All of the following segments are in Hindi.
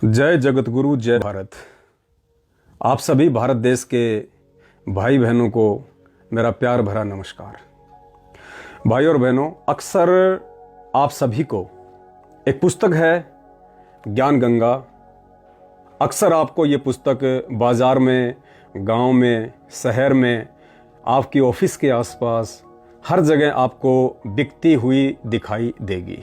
जय जगत गुरु, जय भारत। आप सभी भारत देश के भाई बहनों को मेरा प्यार भरा नमस्कार। भाई और बहनों, अक्सर आप सभी को एक पुस्तक है ज्ञान गंगा। अक्सर आपको ये पुस्तक बाज़ार में, गांव में, शहर में, आपकी ऑफिस के आसपास हर जगह आपको बिकती हुई दिखाई देगी।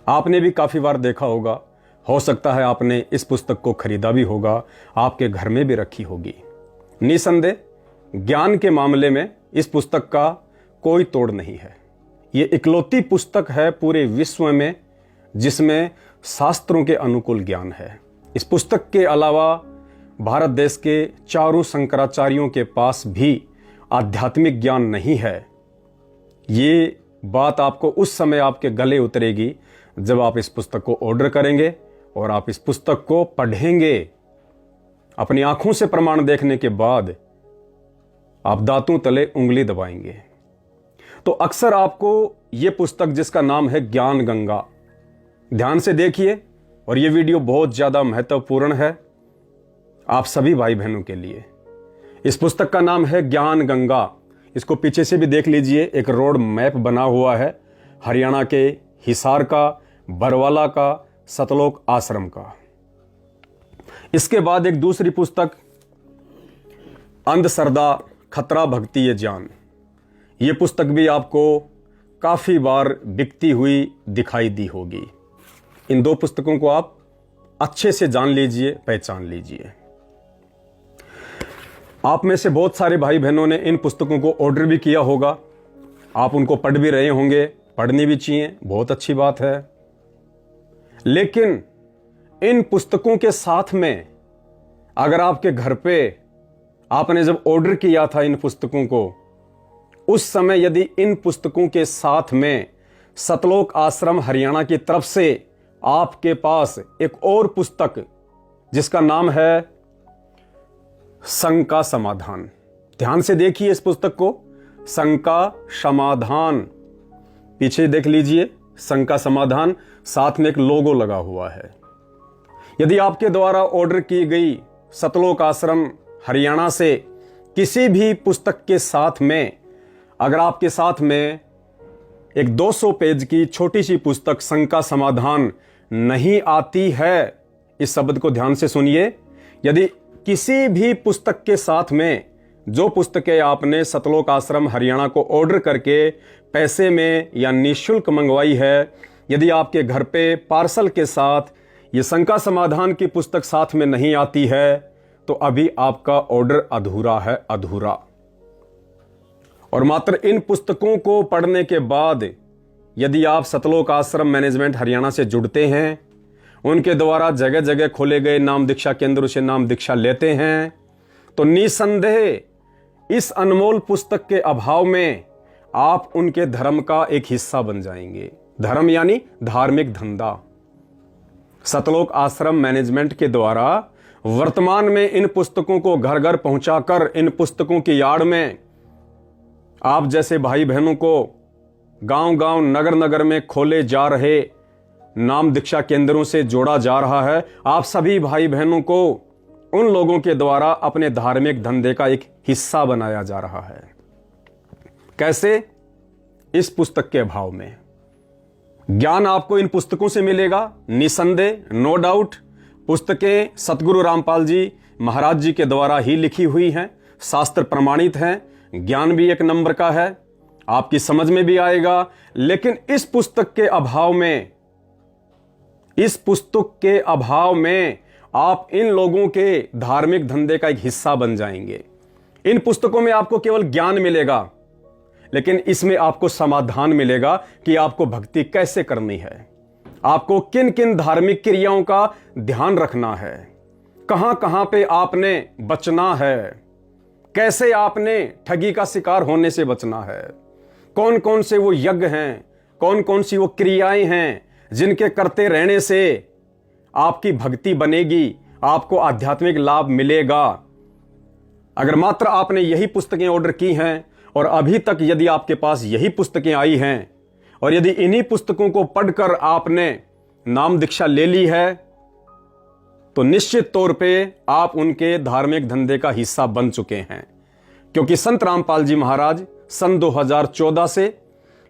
आपने भी काफ़ी बार देखा होगा, हो सकता है आपने इस पुस्तक को खरीदा भी होगा, आपके घर में भी रखी होगी। निसंदेह ज्ञान के मामले में इस पुस्तक का कोई तोड़ नहीं है। ये इकलौती पुस्तक है पूरे विश्व में जिसमें शास्त्रों के अनुकूल ज्ञान है। इस पुस्तक के अलावा भारत देश के चारों शंकराचार्यों के पास भी आध्यात्मिक ज्ञान नहीं है। ये बात आपको उस समय आपके गले उतरेगी जब आप इस पुस्तक को ऑर्डर करेंगे और आप इस पुस्तक को पढ़ेंगे। अपनी आंखों से प्रमाण देखने के बाद आप दांतों तले उंगली दबाएंगे। तो अक्सर आपको यह पुस्तक जिसका नाम है ज्ञान गंगा, ध्यान से देखिए और यह वीडियो बहुत ज्यादा महत्वपूर्ण है आप सभी भाई बहनों के लिए। इस पुस्तक का नाम है ज्ञान गंगा। इसको पीछे से भी देख लीजिए, एक रोड मैप बना हुआ है हरियाणा के हिसार का, बरवाला का, सतलोक आश्रम का। इसके बाद एक दूसरी पुस्तक अंधश्रद्धा खतरा भक्ति ये ज्ञान। ये पुस्तक भी आपको काफी बार बिकती हुई दिखाई दी होगी। इन दो पुस्तकों को आप अच्छे से जान लीजिए, पहचान लीजिए। आप में से बहुत सारे भाई बहनों ने इन पुस्तकों को ऑर्डर भी किया होगा, आप उनको पढ़ भी रहे होंगे, पढ़नी भी चाहिए, बहुत अच्छी बात है। लेकिन इन पुस्तकों के साथ में अगर आपके घर पे आपने जब ऑर्डर किया था इन पुस्तकों को, उस समय यदि इन पुस्तकों के साथ में सतलोक आश्रम हरियाणा की तरफ से आपके पास एक और पुस्तक जिसका नाम है शंका समाधान, ध्यान से देखिए इस पुस्तक को, शंका समाधान, पीछे देख लीजिए, शंका समाधान, साथ में एक लोगो लगा हुआ है। यदि आपके द्वारा ऑर्डर की गई सतलोक आश्रम हरियाणा से किसी भी पुस्तक के साथ में अगर आपके साथ में एक 200 पेज की छोटी सी पुस्तक शंका समाधान नहीं आती है, इस शब्द को ध्यान से सुनिए, यदि किसी भी पुस्तक के साथ में जो पुस्तकें आपने सतलोक आश्रम हरियाणा को ऑर्डर करके पैसे में या निःशुल्क मंगवाई है, यदि आपके घर पे पार्सल के साथ ये शंका समाधान की पुस्तक साथ में नहीं आती है, तो अभी आपका ऑर्डर अधूरा है, अधूरा। और मात्र इन पुस्तकों को पढ़ने के बाद यदि आप सतलोक आश्रम मैनेजमेंट हरियाणा से जुड़ते हैं, उनके द्वारा जगह जगह खोले गए नाम दीक्षा केंद्रों से नाम दीक्षा लेते हैं, तो निसंदेह इस अनमोल पुस्तक के अभाव में आप उनके धर्म का एक हिस्सा बन जाएंगे। धर्म यानी धार्मिक धंधा। सतलोक आश्रम मैनेजमेंट के द्वारा वर्तमान में इन पुस्तकों को घर घर पहुंचाकर इन पुस्तकों की आड़ में आप जैसे भाई बहनों को गांव गांव, नगर नगर में खोले जा रहे नाम दीक्षा केंद्रों से जोड़ा जा रहा है। आप सभी भाई बहनों को उन लोगों के द्वारा अपने धार्मिक धंधे का एक हिस्सा बनाया जा रहा है। कैसे? इस पुस्तक के अभाव में। ज्ञान आपको इन पुस्तकों से मिलेगा, निसंदेह, नो डाउट। पुस्तकें सतगुरु रामपाल जी महाराज जी के द्वारा ही लिखी हुई हैं, शास्त्र प्रमाणित हैं, ज्ञान भी एक नंबर का है, आपकी समझ में भी आएगा। लेकिन इस पुस्तक के अभाव में, इस पुस्तक के अभाव में आप इन लोगों के धार्मिक धंधे का एक हिस्सा बन जाएंगे। इन पुस्तकों में आपको केवल ज्ञान मिलेगा, लेकिन इसमें आपको समाधान मिलेगा कि आपको भक्ति कैसे करनी है, आपको किन किन धार्मिक क्रियाओं का ध्यान रखना है, कहां कहां पे आपने बचना है, कैसे आपने ठगी का शिकार होने से बचना है, कौन कौन से वो यज्ञ हैं, कौन कौन सी वो क्रियाएं हैं जिनके करते रहने से आपकी भक्ति बनेगी, आपको आध्यात्मिक लाभ मिलेगा। अगर मात्र आपने यही पुस्तकें ऑर्डर की हैं और अभी तक यदि आपके पास यही पुस्तकें आई हैं और यदि इन्हीं पुस्तकों को पढ़कर आपने नाम दीक्षा ले ली है, तो निश्चित तौर पे आप उनके धार्मिक धंधे का हिस्सा बन चुके हैं, क्योंकि संत रामपाल जी महाराज सन 2014 से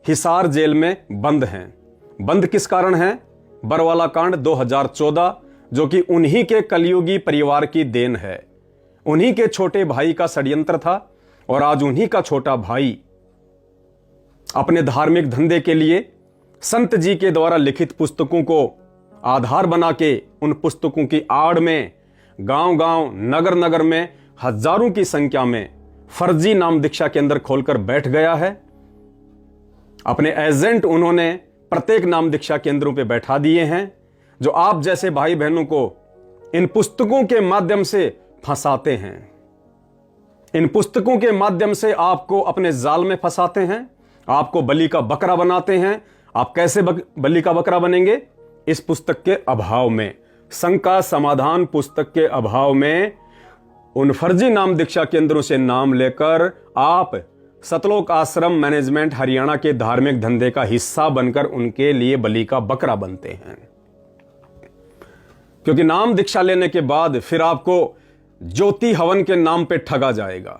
हिसार जेल में बंद हैं। बंद किस कारण हैं? बरवाला कांड 2014, जो कि उन्हीं के कलयुगी परिवार की देन है। उन्हीं के छोटे भाई का षड्यंत्र था और आज उन्हीं का छोटा भाई अपने धार्मिक धंधे के लिए संत जी के द्वारा लिखित पुस्तकों को आधार बना के उन पुस्तकों की आड़ में गांव-गांव, नगर-नगर में हजारों की संख्या में फर्जी नाम दीक्षा केंद्र खोलकर बैठ गया है। अपने एजेंट उन्होंने प्रत्येक नाम दीक्षा केंद्रों पे बैठा दिए हैं, जो आप जैसे भाई बहनों को इन पुस्तकों के माध्यम से फंसाते हैं। इन पुस्तकों के माध्यम से आपको अपने जाल में फंसाते हैं, आपको बलि का बकरा बनाते हैं। आप कैसे बलि का बकरा बनेंगे? इस पुस्तक के अभाव में, शंका समाधान पुस्तक के अभाव में उन फर्जी नाम दीक्षा केंद्रों से नाम लेकर आप सतलोक आश्रम मैनेजमेंट हरियाणा के धार्मिक धंधे का हिस्सा बनकर उनके लिए बलि का बकरा बनते हैं। क्योंकि नाम दीक्षा लेने के बाद फिर आपको ज्योति हवन के नाम पे ठगा जाएगा,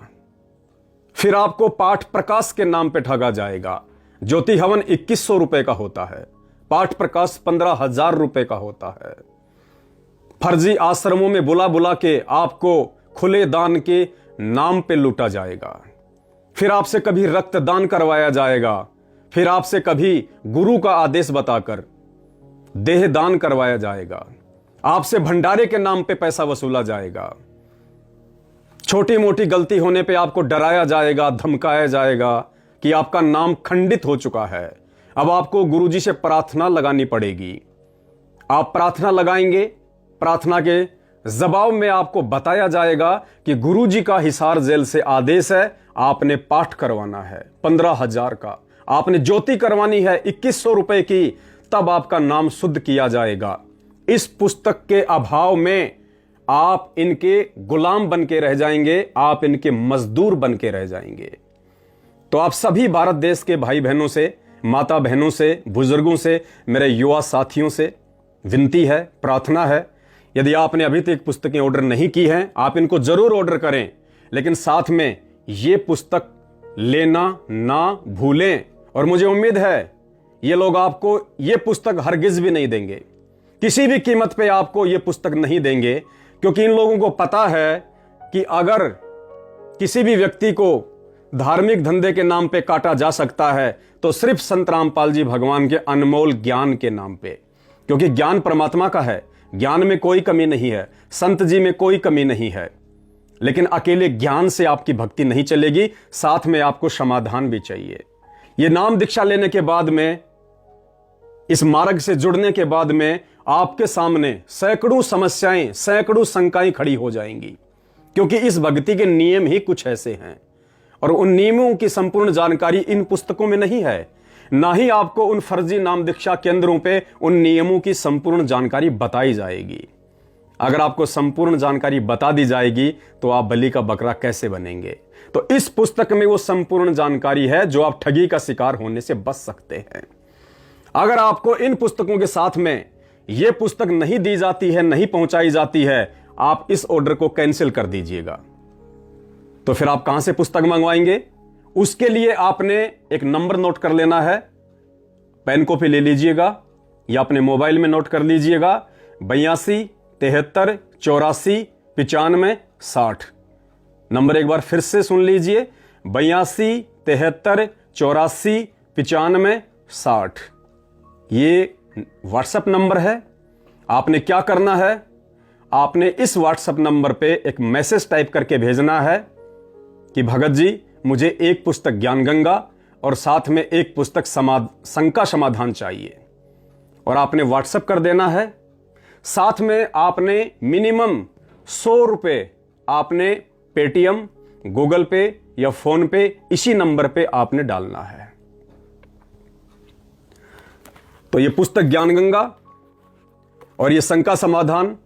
फिर आपको पाठ प्रकाश के नाम पे ठगा जाएगा। ज्योति हवन 2100 रुपए का होता है, पाठ प्रकाश 15,000 रुपए का होता है। फर्जी आश्रमों में बुला बुला के आपको खुले दान के नाम पे लूटा जाएगा। फिर आपसे कभी रक्तदान करवाया जाएगा, फिर आपसे कभी गुरु का आदेश बताकर देह दान करवाया जाएगा, आपसे भंडारे के नाम पे पैसा वसूला जाएगा। छोटी मोटी गलती होने पे आपको डराया जाएगा, धमकाया जाएगा कि आपका नाम खंडित हो चुका है, अब आपको गुरुजी से प्रार्थना लगानी पड़ेगी। आप प्रार्थना लगाएंगे, प्रार्थना के जवाब में आपको बताया जाएगा कि गुरुजी का हिसार जेल से आदेश है, आपने पाठ करवाना है 15,000 का, आपने ज्योति करवानी है 2100 रुपए की, तब आपका नाम शुद्ध किया जाएगा। इस पुस्तक के अभाव में आप इनके गुलाम बन के रह जाएंगे, आप इनके मजदूर बन के रह जाएंगे। तो आप सभी भारत देश के भाई बहनों से, माता बहनों से, बुजुर्गों से, मेरे युवा साथियों से विनती है, प्रार्थना है, यदि आपने अभी तक पुस्तकें ऑर्डर नहीं की हैं, आप इनको जरूर ऑर्डर करें, लेकिन साथ में ये पुस्तक लेना ना भूलें। और मुझे उम्मीद है ये लोग आपको ये पुस्तक हरगिज भी नहीं देंगे, किसी भी कीमत पे आपको ये पुस्तक नहीं देंगे, क्योंकि इन लोगों को पता है कि अगर किसी भी व्यक्ति को धार्मिक धंधे के नाम पे काटा जा सकता है तो सिर्फ संत रामपाल जी भगवान के अनमोल ज्ञान के नाम पे, क्योंकि ज्ञान परमात्मा का है, ज्ञान में कोई कमी नहीं है, संत जी में कोई कमी नहीं है। लेकिन अकेले ज्ञान से आपकी भक्ति नहीं चलेगी, साथ में आपको समाधान भी चाहिए। यह नाम दीक्षा लेने के बाद में, इस मार्ग से जुड़ने के बाद में आपके सामने सैकड़ों समस्याएं, सैकड़ों शंकाएं खड़ी हो जाएंगी, क्योंकि इस भक्ति के नियम ही कुछ ऐसे हैं और उन नियमों की संपूर्ण जानकारी इन पुस्तकों में नहीं है, ना ही आपको उन फर्जी नाम दीक्षा केंद्रों पे उन नियमों की संपूर्ण जानकारी बताई जाएगी। अगर आपको संपूर्ण जानकारी बता दी जाएगी तो आप बलि का बकरा कैसे बनेंगे? तो इस पुस्तक में वो संपूर्ण जानकारी है जो आप ठगी का शिकार होने से बच सकते हैं। अगर आपको इन पुस्तकों के साथ में यह पुस्तक नहीं दी जाती है, नहीं पहुंचाई जाती है, आप इस ऑर्डर को कैंसिल कर दीजिएगा। तो फिर आप कहां से पुस्तक मंगवाएंगे? उसके लिए आपने एक नंबर नोट कर लेना है, पेन कॉपी ले लीजिएगा या अपने मोबाइल में नोट कर लीजिएगा, 82 73 84 95 60। नंबर एक बार फिर से सुन लीजिए, 82 73 84 95 60। ये व्हाट्सएप नंबर है। आपने क्या करना है? आपने इस व्हाट्सएप नंबर पे एक मैसेज टाइप करके भेजना है कि भगत जी मुझे एक पुस्तक ज्ञान गंगा और साथ में एक पुस्तक शंका समाधान चाहिए, और आपने व्हाट्सएप कर देना है। साथ में आपने मिनिमम 100 रुपए आपने पेटीएम, गूगल पे या फोन पे इसी नंबर पे आपने डालना है। तो ये पुस्तक ज्ञान गंगा और ये शंका समाधान,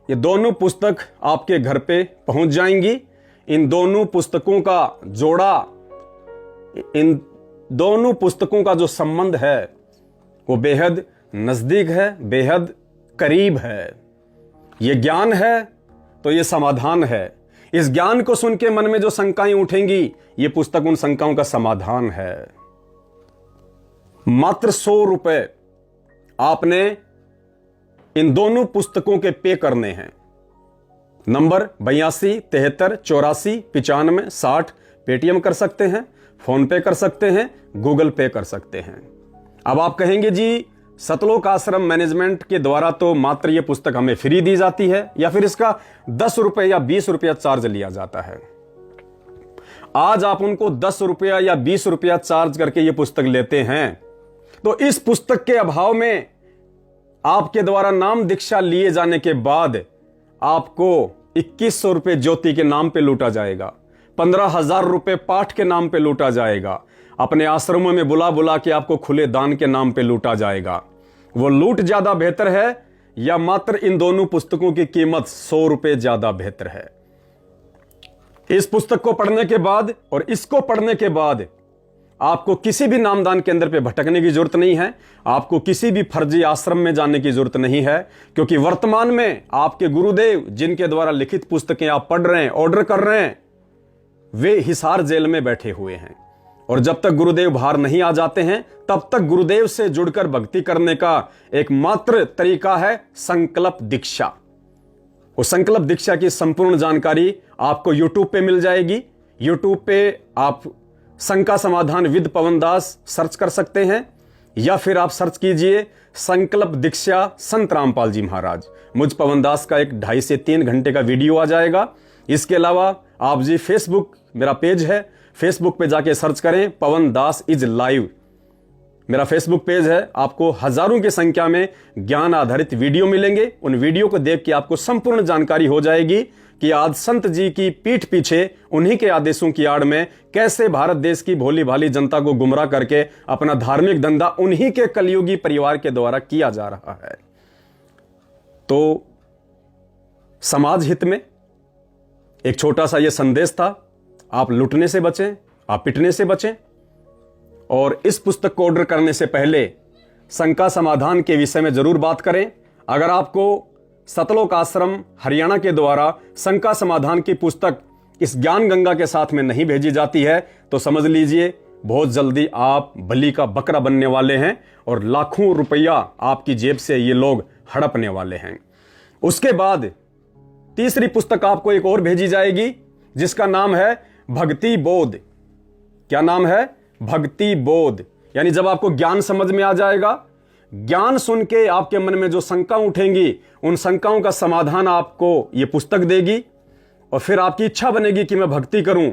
ये दोनों पुस्तक आपके घर पे पहुंच जाएंगी। इन दोनों पुस्तकों का जोड़ा, इन दोनों पुस्तकों का जो संबंध है वो बेहद नजदीक है, बेहद करीब है। ये ज्ञान है तो ये समाधान है। इस ज्ञान को सुन के मन में जो शंकाएं उठेंगी, ये पुस्तक उन शंकाओं का समाधान है। मात्र 100 रुपए आपने इन दोनों पुस्तकों के पे करने हैं। नंबर 82 73 84 95 60 पेटीएम कर सकते हैं, फोन पे कर सकते हैं, गूगल पे कर सकते हैं। अब आप कहेंगे जी सतलोक आश्रम मैनेजमेंट के द्वारा तो मात्र ये पुस्तक हमें फ्री दी जाती है या फिर इसका 10 रुपए या 20 रुपया चार्ज लिया जाता है। आज आप उनको 10 रुपया या 20 रुपया चार्ज करके ये पुस्तक लेते हैं तो इस पुस्तक के अभाव में आपके द्वारा नाम दीक्षा लिए जाने के बाद आपको 2100 रुपए ज्योति के नाम पे लूटा जाएगा, 15,000 रुपए पाठ के नाम पे लूटा जाएगा, अपने आश्रमों में बुला बुला के आपको खुले दान के नाम पे लूटा जाएगा। वो लूट ज्यादा बेहतर है या मात्र इन दोनों पुस्तकों की कीमत 100 रुपए ज्यादा बेहतर है? इस पुस्तक को पढ़ने के बाद और इसको पढ़ने के बाद आपको किसी भी नामदान केंद्र पे भटकने की जरूरत नहीं है, आपको किसी भी फर्जी आश्रम में जाने की जरूरत नहीं है, क्योंकि वर्तमान में आपके गुरुदेव जिनके द्वारा लिखित पुस्तकें आप पढ़ रहे हैं, ऑर्डर कर रहे हैं, वे हिसार जेल में बैठे हुए हैं। और जब तक गुरुदेव बाहर नहीं आ जाते हैं तब तक गुरुदेव से जुड़कर भक्ति करने का एकमात्र तरीका है संकल्प दीक्षा। उस संकल्प दीक्षा की संपूर्ण जानकारी आपको YouTube पे मिल जाएगी। YouTube पे आप शंका समाधान विद पवन दास सर्च कर सकते हैं या फिर आप सर्च कीजिए संकल्प दीक्षा संत रामपाल जी महाराज। मुझ पवन दास का एक 2.5 से 3 घंटे का वीडियो आ जाएगा। इसके अलावा आप जी फेसबुक मेरा पेज है, फेसबुक पे जाके सर्च करें पवन दास इज लाइव, मेरा फेसबुक पेज है। आपको हजारों की संख्या में ज्ञान आधारित वीडियो मिलेंगे। उन वीडियो को देख के आपको संपूर्ण जानकारी हो जाएगी कि आज संत जी की पीठ पीछे उन्हीं के आदेशों की आड़ में कैसे भारत देश की भोली भाली जनता को गुमराह करके अपना धार्मिक धंधा उन्हीं के कलयुगी परिवार के द्वारा किया जा रहा है। तो समाज हित में एक छोटा सा यह संदेश था, आप लुटने से बचें, आप पिटने से बचें। और इस पुस्तक को ऑर्डर करने से पहले शंका समाधान के विषय में जरूर बात करें। अगर आपको सतलोक आश्रम हरियाणा के द्वारा शंका समाधान की पुस्तक इस ज्ञान गंगा के साथ में नहीं भेजी जाती है तो समझ लीजिए बहुत जल्दी आप बलि का बकरा बनने वाले हैं और लाखों रुपया आपकी जेब से ये लोग हड़पने वाले हैं। उसके बाद तीसरी पुस्तक आपको एक और भेजी जाएगी जिसका नाम है भक्ति बोध। क्या नाम है? भक्ति बोध। यानी जब आपको ज्ञान समझ में आ जाएगा, ज्ञान सुन के आपके मन में जो शंका उठेंगी उन शंकाओं का समाधान आपको यह पुस्तक देगी और फिर आपकी इच्छा बनेगी कि मैं भक्ति करूं।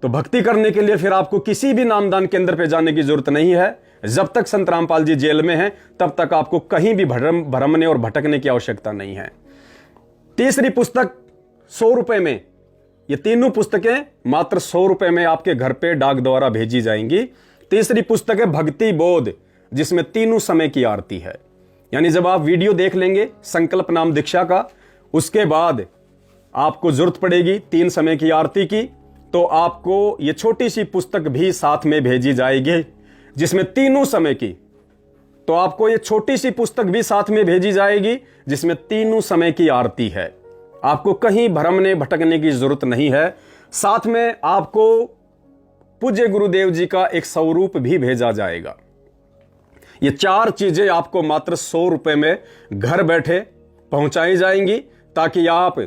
तो भक्ति करने के लिए फिर आपको किसी भी नामदान केंद्र पे जाने की जरूरत नहीं है। जब तक संत रामपाल जी जेल में हैं तब तक आपको कहीं भी भ्रमने और भटकने की आवश्यकता नहीं है। तीसरी पुस्तक 100 रुपए में, ये तीनों पुस्तकें मात्र 100 रुपए में आपके घर पे डाक द्वारा भेजी जाएंगी। तीसरी पुस्तक है भक्ति बोध, जिसमें तीनों समय की आरती है। यानी जब आप वीडियो देख लेंगे संकल्प नाम दीक्षा का, उसके बाद आपको जरूरत पड़ेगी 3 समय की आरती की, तो आपको ये छोटी सी पुस्तक भी साथ में भेजी जाएगी जिसमें तीनों समय की, तो आपको ये छोटी सी पुस्तक भी साथ में भेजी जाएगी जिसमें तीनों समय की आरती है। आपको कहीं भ्रमने भटकने की जरूरत नहीं है। साथ में आपको पूज्य गुरुदेव जी का एक स्वरूप भी भेजा जाएगा। ये 4 चीजें आपको मात्र 100 रुपए में घर बैठे पहुंचाई जाएंगी ताकि आप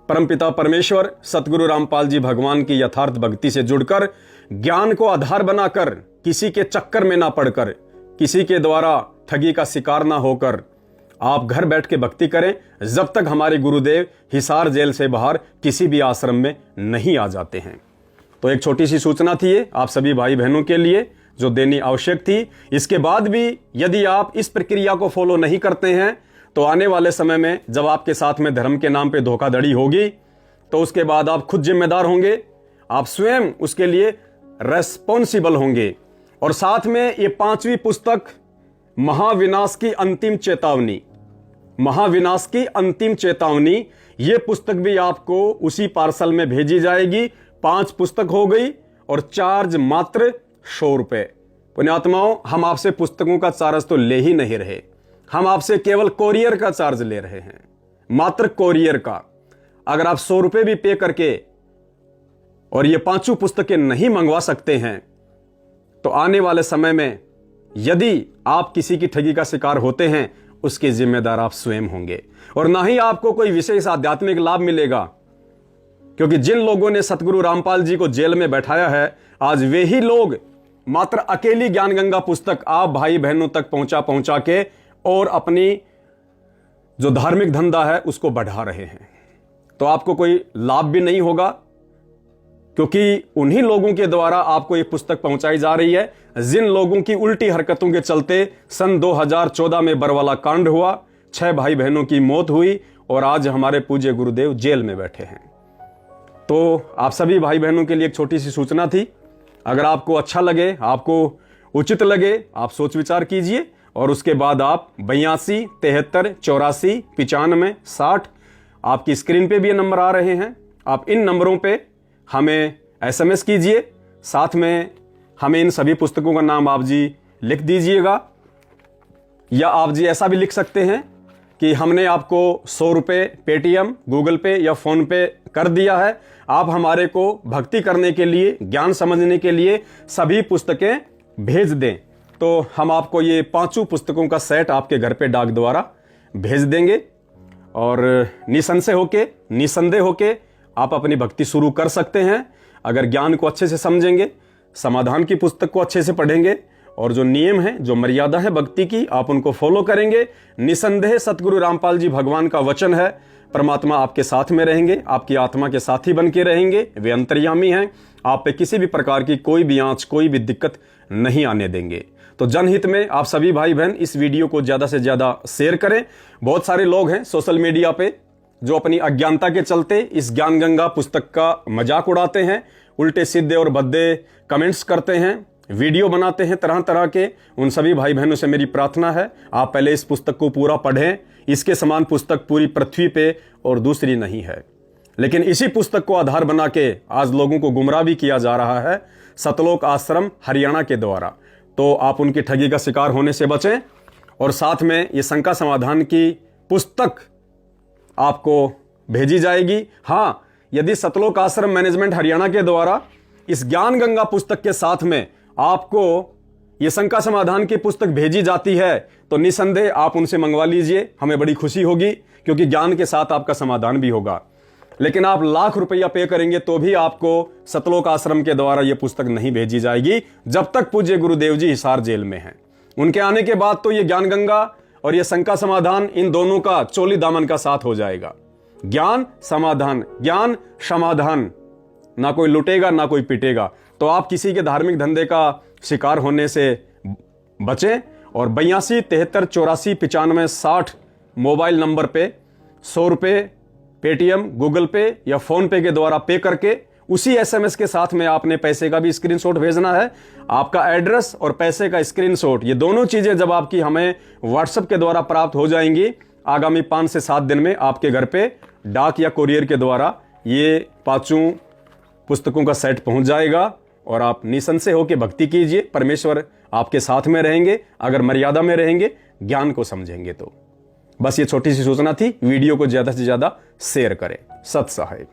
परमपिता परमेश्वर सतगुरु रामपाल जी भगवान की यथार्थ भक्ति से जुड़कर ज्ञान को आधार बनाकर किसी के चक्कर में ना पड़कर, किसी के द्वारा ठगी का शिकार ना होकर आप घर बैठ के भक्ति करें जब तक हमारे गुरुदेव हिसार जेल से बाहर किसी भी आश्रम में नहीं आ जाते हैं। तो एक छोटी सी सूचना थी ये आप सभी भाई बहनों के लिए जो देनी आवश्यक थी। इसके बाद भी यदि आप इस प्रक्रिया को फॉलो नहीं करते हैं तो आने वाले समय में जब आपके साथ में धर्म के नाम पे धोखाधड़ी होगी तो उसके बाद आप खुद जिम्मेदार होंगे, आप स्वयं उसके लिए रेस्पॉन्सिबल होंगे। और साथ में ये 5वीं पुस्तक महाविनाश की अंतिम चेतावनी, महाविनाश की अंतिम चेतावनी, ये पुस्तक भी आपको उसी पार्सल में भेजी जाएगी। 5 पुस्तक हो गई और चार्ज मात्र 100 रुपए। पुण्यात्माओं, हम आपसे पुस्तकों का चार्ज तो ले ही नहीं रहे, हम आपसे केवल कोरियर का चार्ज ले रहे हैं। मात्र कोरियर का। अगर आप 100 रुपए भी पे करके और ये 5 पुस्तकें नहीं मंगवा सकते हैं तो आने वाले समय में यदि आप किसी की ठगी का शिकार होते हैं उसके जिम्मेदार आप स्वयं होंगे, और ना ही आपको कोई विशेष आध्यात्मिक लाभ मिलेगा, क्योंकि जिन लोगों ने सतगुरु रामपाल जी को जेल में बैठाया है, आज वे ही लोग मात्र अकेली ज्ञान गंगा पुस्तक आप भाई बहनों तक पहुंचा के और अपनी जो धार्मिक धंधा है उसको बढ़ा रहे हैं। तो आपको कोई लाभ भी नहीं होगा, क्योंकि उन्हीं लोगों के द्वारा आपको ये पुस्तक पहुंचाई जा रही है जिन लोगों की उल्टी हरकतों के चलते सन 2014 में बरवाला कांड हुआ, 6 भाई बहनों की मौत हुई और आज हमारे पूज्य गुरुदेव जेल में बैठे हैं। तो आप सभी भाई बहनों के लिए एक छोटी सी सूचना थी। अगर आपको अच्छा लगे, आपको उचित लगे, आप सोच विचार कीजिए और उसके बाद आप 82 73 84 95 60 आपकी स्क्रीन पे भी ये नंबर आ रहे हैं, आप इन नंबरों पे हमें SMS कीजिए। साथ में हमें इन सभी पुस्तकों का नाम आप जी लिख दीजिएगा, या आप जी ऐसा भी लिख सकते हैं कि हमने आपको 100 रुपये पेटीएम, गूगल पे या फोन पे कर दिया है, आप हमारे को भक्ति करने के लिए, ज्ञान समझने के लिए सभी पुस्तकें भेज दें, तो हम आपको ये 5 पुस्तकों का सेट आपके घर पे डाक द्वारा भेज देंगे और निसंदेह होके आप अपनी भक्ति शुरू कर सकते हैं। अगर ज्ञान को अच्छे से समझेंगे, समाधान की पुस्तक को अच्छे से पढ़ेंगे और जो नियम है, जो मर्यादा है भक्ति की, आप उनको फॉलो करेंगे, निसंदेह सतगुरु रामपाल जी भगवान का वचन है, परमात्मा आपके साथ में रहेंगे, आपकी आत्मा के साथी बन के रहेंगे, वे अंतर्यामी हैं, आप पे किसी भी प्रकार की कोई भी आंच, कोई भी दिक्कत नहीं आने देंगे। तो जनहित में आप सभी भाई बहन इस वीडियो को ज्यादा से ज्यादा शेयर करें। बहुत सारे लोग हैं सोशल मीडिया पे जो अपनी अज्ञानता के चलते इस ज्ञान गंगा पुस्तक का मजाक उड़ाते हैं, उल्टे सीधे और भद्दे कमेंट्स करते हैं, वीडियो बनाते हैं तरह तरह के। उन सभी भाई बहनों से मेरी प्रार्थना है, आप पहले इस पुस्तक को पूरा पढ़ें। इसके समान पुस्तक पूरी पृथ्वी पे और दूसरी नहीं है। लेकिन इसी पुस्तक को आधार बना के आज लोगों को गुमराह भी किया जा रहा है सतलोक आश्रम हरियाणा के द्वारा। तो आप उनकी ठगी का शिकार होने से बचें। और साथ में ये शंका समाधान की पुस्तक आपको भेजी जाएगी। हाँ, यदि सतलोक आश्रम मैनेजमेंट हरियाणा के द्वारा इस ज्ञान गंगा पुस्तक के साथ में आपको ये शंका समाधान की पुस्तक भेजी जाती है तो निसंदेह आप उनसे मंगवा लीजिए, हमें बड़ी खुशी होगी, क्योंकि ज्ञान के साथ आपका समाधान भी होगा। लेकिन आप लाख रुपया पे करेंगे तो भी आपको सतलोक आश्रम के द्वारा यह पुस्तक नहीं भेजी जाएगी जब तक पूज्य गुरुदेव जी हिसार जेल में हैं। उनके आने के बाद तो ये ज्ञान गंगा और ये शंका समाधान, इन दोनों का चोली दामन का साथ हो जाएगा। ज्ञान समाधान, ज्ञान समाधान, ना कोई लुटेगा ना कोई पिटेगा। तो आप किसी के धार्मिक धंधे का शिकार होने से बचें और 82 73 84 95 60 मोबाइल नंबर पे 100 रुपये पेटीएम, गूगल पे या फोन पे के द्वारा पे करके उसी SMS के साथ में आपने पैसे का भी स्क्रीनशॉट भेजना है। आपका एड्रेस और पैसे का स्क्रीनशॉट, ये दोनों चीजें जब आपकी हमें व्हाट्सएप के द्वारा प्राप्त हो जाएंगी, आगामी 5 से 7 दिन में आपके घर पे डाक या कोरियर के द्वारा ये 5 पुस्तकों का सेट पहुंच जाएगा और आप निसंशय होकर भक्ति कीजिए। परमेश्वर आपके साथ में रहेंगे अगर मर्यादा में रहेंगे, ज्ञान को समझेंगे तो। बस ये छोटी सी सूचना थी। वीडियो को ज्यादा से ज्यादा शेयर करें। सत साहिब।